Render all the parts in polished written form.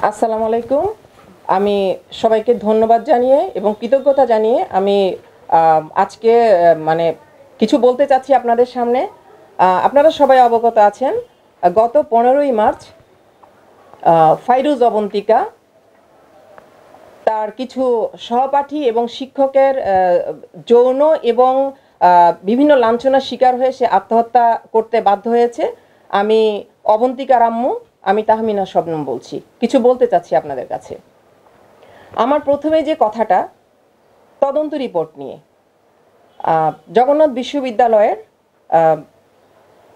আসসালামু আলাইকুম। আমি সবাইকে ধন্যবাদ জানিয়ে এবং কৃতজ্ঞতা জানিয়ে আমি আজকে মানে কিছু বলতে চাচ্ছি আপনাদের সামনে। আপনারা সবাই অবগত আছেন, গত 15ই মার্চ ফাইরুজ অবন্তিকা তার কিছু সহপাঠী এবং শিক্ষকের যৌন এবং বিভিন্ন লাঞ্ছনার শিকার হয়ে সে আত্মহত্যা করতে বাধ্য হয়েছে। আমি অবন্তিকার আম্মু, আমি তাহমিনা শবনম বলছি, কিছু বলতে চাচ্ছি আপনাদের কাছে। আমার প্রথমে যে কথাটা তদন্ত রিপোর্ট নিয়ে, জগন্নাথ বিশ্ববিদ্যালয়ের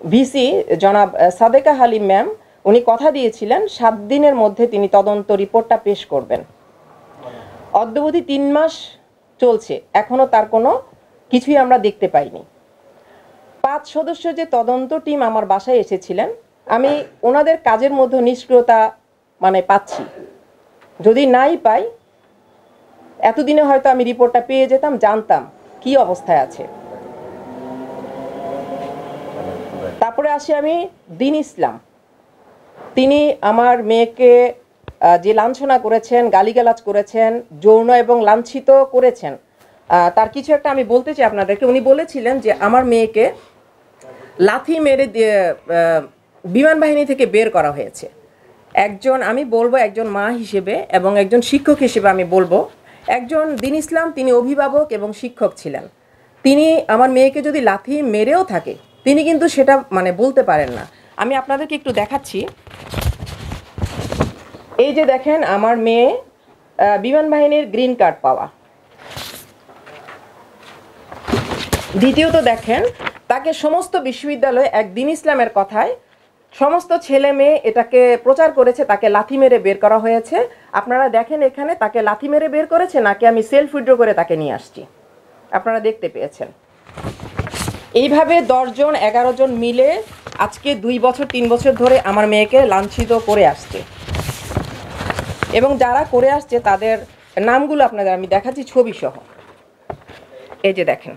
ভিসি জনাব সাদেকা হালিম ম্যাম উনি কথা দিয়েছিলেন 7 দিনের মধ্যে তিনি তদন্ত রিপোর্টটা পেশ করবেন। অদ্যাবধি 3 মাস চলছে, এখনও তার কোনো কিছুই আমরা দেখতে পাইনি। 5 সদস্য যে তদন্ত টিম আমার বাসায় এসেছিলেন, আমি ওনাদের কাজের মধ্যে নিষ্ক্রিয়তা মানে পাচ্ছি। যদি নাই পাই, এতদিনে হয়তো আমি রিপোর্টটা পেয়ে যেতাম, জানতাম কি অবস্থায় আছে। তারপরে আসি আমি দিন ইসলাম। তিনি আমার মেয়েকে যে লাঞ্ছনা করেছেন, গালিগালাজ করেছেন, যৌন এবং লাঞ্ছিত করেছেন, তার কিছু একটা আমি বলতে চাই আপনাদেরকে। উনি বলেছিলেন যে আমার মেয়েকে লাথি মেরে বিমান বাহিনী থেকে বের করা হয়েছে। আমি বলবো একজন মা হিসেবে এবং একজন শিক্ষক হিসেবে আমি বলবো, একজন দিন ইসলাম তিনি অভিভাবক এবং শিক্ষক ছিলেন। তিনি আমার মেয়েকে যদি লাথি মেরেও থাকে, তিনি কিন্তু সেটা মানে বলতে পারেন না। আমি আপনাদেরকে একটু দেখাচ্ছি। এই যে দেখেন আমার মেয়ে বিমান বাহিনীর গ্রিন কার্ড পাওয়া। দ্বিতীয়ত দেখেন, তাকে সমস্ত বিশ্ববিদ্যালয়ে এক দিন ইসলামের কথায় সমস্ত ছেলে মেয়ে এটাকে প্রচার করেছে, তাকে লাথি মেরে বের করা হয়েছে। আপনারা দেখেন এখানে তাকে লাথি মেরে বের করেছে নাকি আমি সেলফ উইথড্র করে তাকে নিয়ে আসছি, আপনারা দেখতে পেয়েছেন। এইভাবে 10 জন 11 জন মিলে আজকে 2 বছর 3 বছর ধরে আমার মেয়েকে লাঞ্ছিত করে আসছে। এবং যারা করে আসছে তাদের নামগুলো আপনাদের আমি দেখাচ্ছি ছবি সহ। এই যে দেখেন,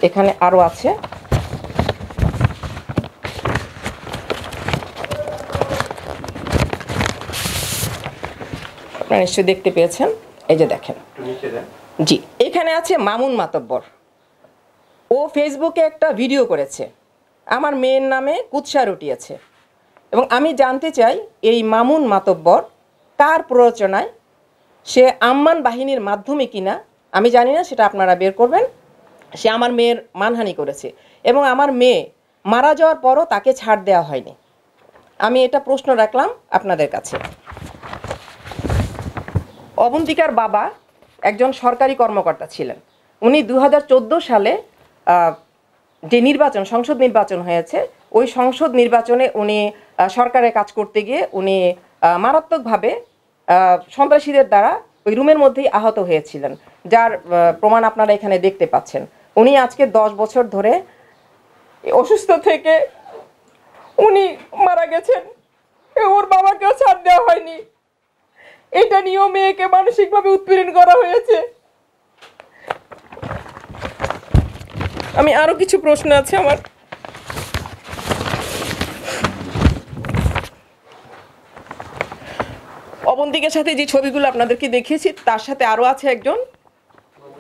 এখানে আরও আছে। আপনারা নিশ্চয়ই দেখতে পেয়েছেন। এই যে দেখেন, জি, এখানে আছে মামুন মাতব্বর। ও ফেসবুকে একটা ভিডিও করেছে, আমার মেয়ের নামে কুৎসা রটিয়েছে। এবং আমি জানতে চাই এই মামুন মাতব্বর কার প্ররোচনায়, সে আম্মান বাহিনীর মাধ্যমে কিনা আমি জানি না, সেটা আপনারা বের করবেন। সে আমার মেয়ের মানহানি করেছে এবং আমার মেয়ে মারা যাওয়ার পরও তাকে ছাড় দেওয়া হয়নি। আমি এটা প্রশ্ন রাখলাম আপনাদের কাছে। অবন্তিকার বাবা একজন সরকারি কর্মকর্তা ছিলেন। উনি 2014 সালে যে নির্বাচন, সংসদ নির্বাচন হয়েছে, ওই সংসদ নির্বাচনে উনি সরকারের কাজ করতে গিয়ে উনি মারাত্মকভাবে সন্ত্রাসীদের দ্বারা ওই রুমের মধ্যেই আহত হয়েছিলেন, যার প্রমাণ আপনারা এখানে দেখতে পাচ্ছেন। উনি আজকে 10 বছর ধরে অসুস্থ থেকে উনি মারা গেছেন, ওর বাবাকেও ছাড় দেওয়া হয়নি। এটা নিয়েও মেয়েকে মানসিকভাবে উৎপীড়ন করা হয়েছে। আমি আরো কিছু প্রশ্ন আছে আমার। অবন্তিকার সাথে যে ছবিগুলো আপনাদেরকে দেখিয়েছি, তার সাথে আরো আছে একজন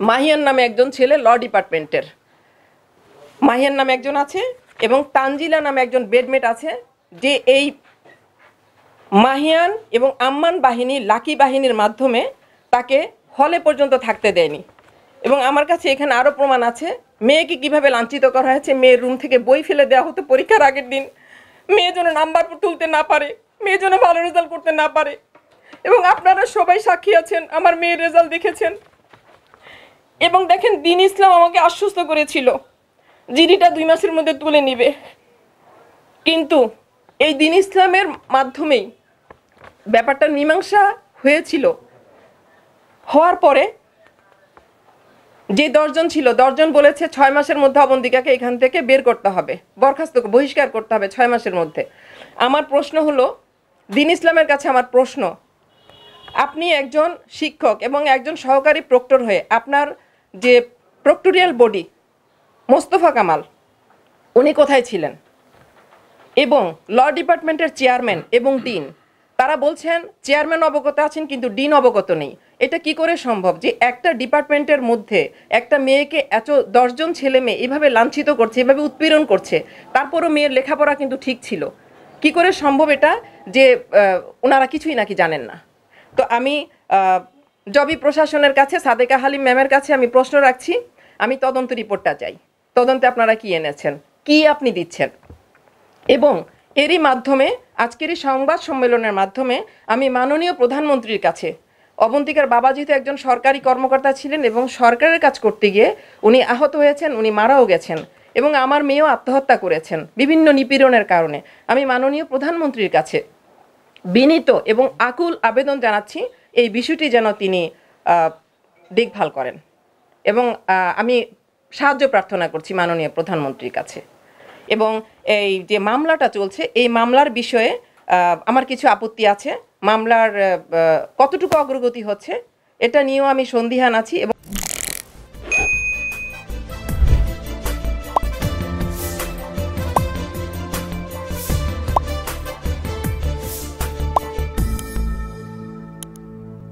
মাহিয়ান নামে একজন ছেলে, ল ডিপার্টমেন্টের। মাহিয়ান নামে একজন আছে এবং তানজিলা নামে একজন বেডমেট আছে, যে এই মাহিয়ান এবং আম্মান বাহিনী, লাকি বাহিনীর মাধ্যমে তাকে হলে পর্যন্ত থাকতে দেয়নি। এবং আমার কাছে এখানে আরও প্রমাণ আছে মেয়েকে কিভাবে লাঞ্ছিত করা হয়েছে। মেয়ের রুম থেকে বই ফেলে দেওয়া হতো পরীক্ষার আগের দিন, মেয়ে যেন নাম্বার তুলতে না পারে, মেয়ে যেন ভালো রেজাল্ট করতে না পারে। এবং আপনারা সবাই সাক্ষী আছেন, আমার মেয়ের রেজাল্ট দেখেছেন। এবং দেখেন, দিন ইসলাম আমাকে আশ্বস্ত করেছিল জিডিটা 2 মাসের মধ্যে তুলে নিবে, কিন্তু এই দিন ইসলামের মাধ্যমেই ব্যাপারটা মীমাংসা হয়েছিল। হওয়ার পরে যে 10 জন ছিল, 10 জন বলেছে 6 মাসের মধ্যে অবন্তিকাকে এখান থেকে বের করতে হবে, বরখাস্ত বহিষ্কার করতে হবে 6 মাসের মধ্যে। আমার প্রশ্ন হলো, দিন ইসলামের কাছে আমার প্রশ্ন, আপনি একজন শিক্ষক এবং একজন সহকারী প্রক্টর হয়ে আপনার যে প্রক্টোরিয়াল বডি মোস্তফা কামাল, উনি কোথায় ছিলেন? এবং ল ডিপার্টমেন্টের চেয়ারম্যান এবং ডিন তারা বলছেন চেয়ারম্যান অবগত আছেন কিন্তু ডিন অবগত নেই। এটা কি করে সম্ভব যে একটা ডিপার্টমেন্টের মধ্যে একটা মেয়েকে এত 10 জন ছেলে মেয়ে এভাবে লাঞ্ছিত করছে, এভাবে উৎপীড়ন করছে, তারপরও মেয়ের লেখাপড়া কিন্তু ঠিক ছিল? কি করে সম্ভব এটা যে ওনারা কিছুই নাকি জানেন না? তো আমি জবি প্রশাসনের কাছে, সাদেকা হালিম ম্যামের কাছে আমি প্রশ্ন রাখছি, আমি তদন্ত রিপোর্টটা চাই। তদন্তে আপনারা কি এনেছেন, কি আপনি দিচ্ছেন? এবং এরই মাধ্যমে আজকের এই সংবাদ সম্মেলনের মাধ্যমে আমি মাননীয় প্রধানমন্ত্রীর কাছে, অবন্তিকার বাবা যেহেতু একজন সরকারি কর্মকর্তা ছিলেন এবং সরকারের কাজ করতে গিয়ে উনি আহত হয়েছেন, উনি মারাও গেছেন এবং আমার মেয়েও আত্মহত্যা করেছেন বিভিন্ন নিপীড়নের কারণে, আমি মাননীয় প্রধানমন্ত্রীর কাছে বিনীত এবং আকুল আবেদন জানাচ্ছি এই বিষয়টি যেন তিনি দেখভাল করেন। এবং আমি সাহায্য প্রার্থনা করছি মাননীয় প্রধানমন্ত্রীর কাছে। এবং এই যে মামলাটা চলছে, এই মামলার বিষয়ে আমার কিছু আপত্তি আছে। মামলার কতটুকু অগ্রগতি হচ্ছে এটা নিয়েও আমি সন্দিহান আছি। এবং